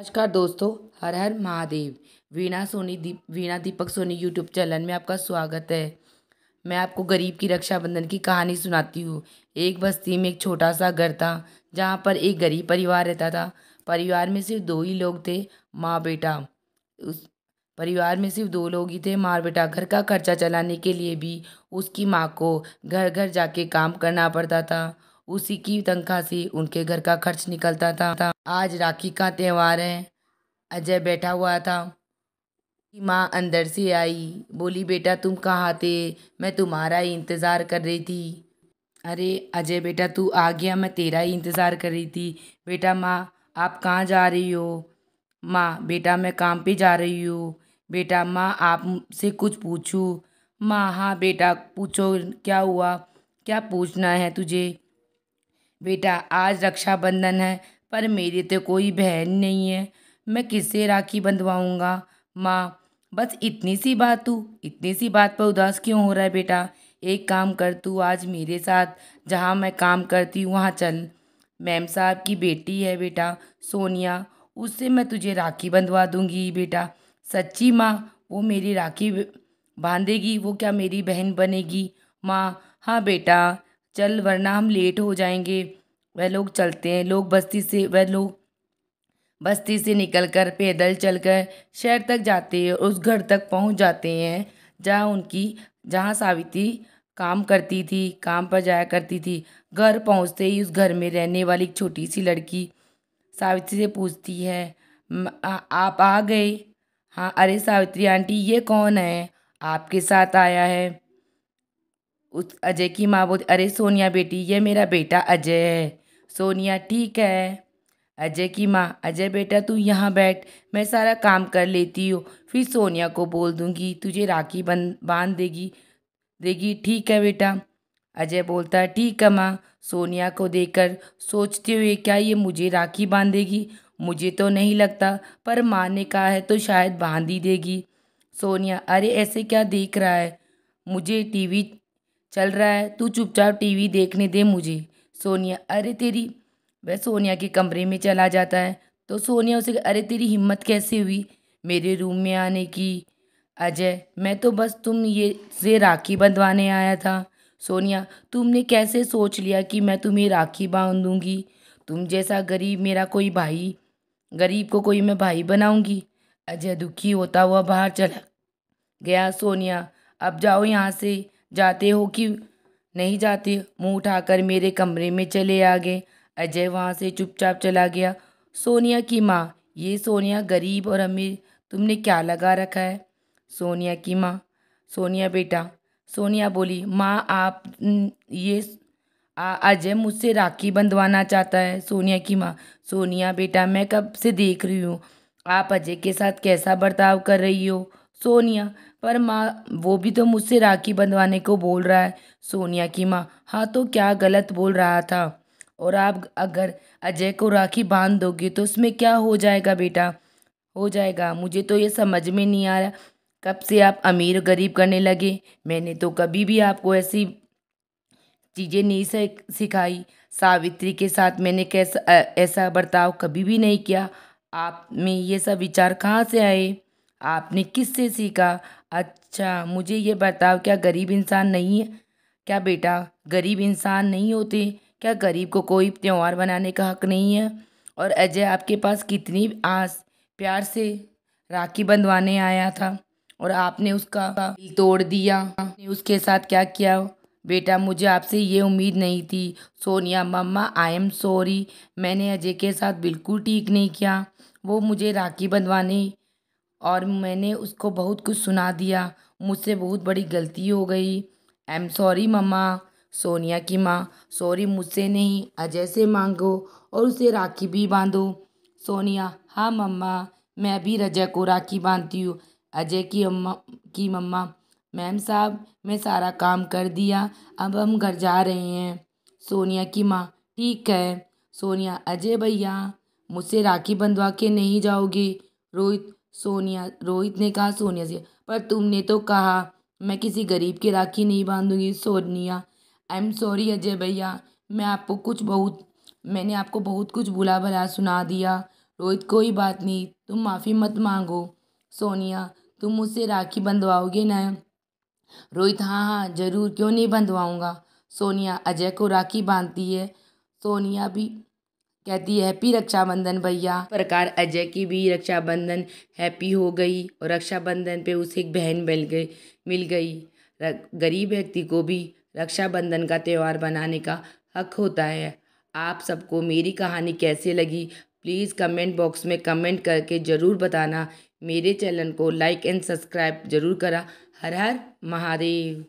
नमस्कार दोस्तों। हर हर महादेव। वीणा Deepak Soni YouTube channel में आपका स्वागत है। मैं आपको गरीब की रक्षाबंधन की कहानी सुनाती हूँ। एक बस्ती में एक छोटा सा घर था जहाँ पर एक गरीब परिवार रहता था। परिवार में सिर्फ दो ही लोग थे, माँ बेटा। उस परिवार में सिर्फ दो लोग ही थे, माँ और बेटा। घर का खर्चा चलाने के लिए भी उसकी माँ को घर घर जाके काम करना पड़ता था। उसी की तनख्वाह से उनके घर का खर्च निकलता था। आज राखी का त्योहार है। अजय बैठा हुआ था कि माँ अंदर से आई, बोली, बेटा तुम कहाँ थे? मैं तुम्हारा ही इंतज़ार कर रही थी। अरे अजय बेटा, तू आ गया, मैं तेरा ही इंतज़ार कर रही थी। बेटा, माँ आप कहाँ जा रही हो? माँ, बेटा मैं काम पे जा रही हूँ। बेटा, माँ आपसे कुछ पूछूं? माँ, हाँ बेटा पूछो, क्या हुआ? क्या पूछना है तुझे? बेटा, आज रक्षाबंधन है पर मेरी तो कोई बहन नहीं है, मैं किससे राखी बंधवाऊंगा? माँ, बस इतनी सी बात पर उदास क्यों हो रहा है बेटा? एक काम कर, तू आज मेरे साथ जहाँ मैं काम करती हूँ वहाँ चल। मैम साहब की बेटी है बेटा, सोनिया, उससे मैं तुझे राखी बंधवा दूंगी बेटा। सच्ची माँ? वो मेरी राखी बांधेगी? वो क्या मेरी बहन बनेगी? माँ, हाँ बेटा चल, वरना हम लेट हो जाएंगे। वह लोग बस्ती से निकलकर पैदल चलकर शहर तक जाते हैं और उस घर तक पहुंच जाते हैं जहां सावित्री काम पर जाया करती थी। घर पहुंचते ही उस घर में रहने वाली एक छोटी सी लड़की सावित्री से पूछती है, आप आ गए? हाँ, अरे सावित्री आंटी, ये कौन है आपके साथ आया है? उस अजय की माँ बोलती, अरे सोनिया बेटी, ये मेरा बेटा अजय है। सोनिया, ठीक है। अजय की माँ, अजय बेटा तू यहाँ बैठ, मैं सारा काम कर लेती हूँ, फिर सोनिया को बोल दूंगी, तुझे राखी बांध देगी देगी ठीक है बेटा। अजय बोलता है, ठीक है माँ। सोनिया को देखकर सोचते हुए, क्या ये मुझे राखी बांधेगी? मुझे तो नहीं लगता, पर माँ ने कहा है तो शायद बांध ही देगी। सोनिया, अरे ऐसे क्या देख रहा है? मुझे टीवी चल रहा है, तू चुपचाप टीवी देखने दे मुझे। सोनिया, अरे तेरी वह सोनिया के कमरे में चला जाता है तो सोनिया उसे, अरे तेरी हिम्मत कैसे हुई मेरे रूम में आने की? अजय, मैं तो बस तुम ये से राखी बंधवाने आया था। सोनिया, तुमने कैसे सोच लिया कि मैं तुम्हें राखी बांधूंगी? तुम जैसा गरीब को कोई मैं भाई बनाऊंगी? अजय दुखी होता हुआ बाहर चला गया। सोनिया, अब जाओ यहाँ से, जाते हो कि नहीं जाते? मुंह उठाकर मेरे कमरे में चले आ गए। अजय वहाँ से चुपचाप चला गया। सोनिया की माँ, ये सोनिया गरीब और अमीर तुमने क्या लगा रखा है? सोनिया की माँ, सोनिया बेटा। सोनिया बोली, माँ आप अजय मुझसे राखी बंधवाना चाहता है। सोनिया की माँ, सोनिया बेटा मैं कब से देख रही हूँ आप अजय के साथ कैसा बर्ताव कर रही हो। सोनिया, पर माँ वो भी तो मुझसे राखी बंधवाने को बोल रहा है। सोनिया की माँ, हाँ तो क्या गलत बोल रहा था? और आप अगर अजय को राखी बांध दोगे तो उसमें क्या हो जाएगा बेटा? हो जाएगा, मुझे तो ये समझ में नहीं आ रहा, कब से आप अमीर गरीब करने लगे? मैंने तो कभी भी आपको ऐसी चीज़ें नहीं सिखाई। सावित्री के साथ मैंने ऐसा बर्ताव कभी भी नहीं किया। आप में ये सब विचार कहाँ से आए? आपने किससे सीखा? अच्छा, मुझे ये बर्ताव, क्या गरीब इंसान नहीं है क्या बेटा? गरीब इंसान नहीं होते क्या? गरीब को कोई त्योहार बनाने का हक नहीं है? और अजय आपके पास कितनी आस प्यार से राखी बंधवाने आया था और आपने उसका दिल तोड़ दिया। आपने उसके साथ क्या किया? बेटा, मुझे आपसे ये उम्मीद नहीं थी। सोनिया, मम्मा आई एम सॉरी, मैंने अजय के साथ बिल्कुल ठीक नहीं किया। वो मुझे राखी बंधवाने और मैंने उसको बहुत कुछ सुना दिया। मुझसे बहुत बड़ी गलती हो गई। आई एम सॉरी मम्मा। सोनिया की माँ, सॉरी मुझसे नहीं, अजय से मांगो और उसे राखी भी बांधो। सोनिया, हाँ मम्मा, मैं भी रजय को राखी बांधती हूँ। अजय की मम्मा, मैम साहब मैं सारा काम कर दिया, अब हम घर जा रहे हैं। सोनिया की माँ, ठीक है। सोनिया, अजय भैया मुझसे राखी बंधवा के नहीं जाओगे? रोहित ने कहा सोनिया से, पर तुमने तो कहा मैं किसी गरीब की राखी नहीं बांधूंगी। Sonia, I am sorry Ajay भैया, मैंने आपको बहुत कुछ बुला भला सुना दिया। रोहित कोई बात नहीं, तुम माफ़ी मत मांगो। सोनिया तुम मुझसे राखी बंधवाओगे ना? रोहित हाँ हाँ जरूर, क्यों नहीं बंधवाऊंगा। सोनिया अजय को राखी बांधती है। सोनिया भी कहती है हैप्पी रक्षाबंधन भैया। इस प्रकार अजय की भी रक्षाबंधन हैप्पी हो गई और रक्षाबंधन पे उसे एक बहन मिल गई। गरीब व्यक्ति को भी रक्षाबंधन का त्यौहार बनाने का हक होता है। आप सबको मेरी कहानी कैसे लगी प्लीज़ कमेंट बॉक्स में कमेंट करके ज़रूर बताना। मेरे चैनल को लाइक एंड सब्सक्राइब जरूर करा। हर हर महादेव।